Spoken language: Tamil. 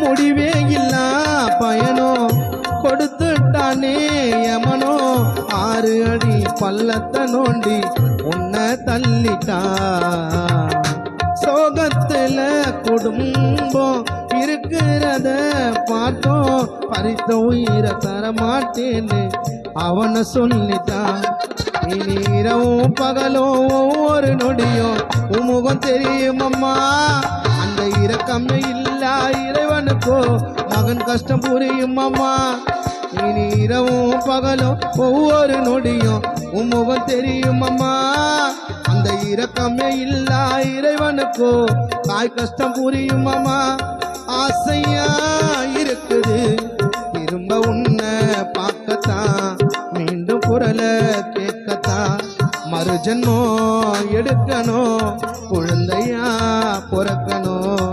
முடிவே இல்ல பயனோ கொடுத்துட்டானே யமனோ 6 அடி பள்ளத்தை நோண்டி உன்னை தள்ளிட்டா சோகத்துல குடும்பம் இருக்கிறத பார்த்தோம் பறித்த உயிரை தரமாட்டேன்னு அவனை சொல்லிட்டான் இனி இரவும் பகலும் ஒவ்வொரு நொடியும் உமுகம் தெரியுமம்மா அந்த இரக்கமே இல்ல இறைவனுக்கோ மகன் கஷ்டம் புரியும் அம்மா இனி இரவும் பகலும் ஒவ்வொரு நொடியும் உமுகம் தெரியும் அம்மா அந்த இரக்கமே இல்ல இறைவனுக்கோ தாய் கஷ்டம் புரியும் அம்மா ஆசையா இருக்குது திரும்ப உன்னை பார்க்கத்தான் மீண்டும் குரலை கேட்கத்தான் மறுஜன்மம் எடுக்கணும் குழந்தையா பிறக்கணும்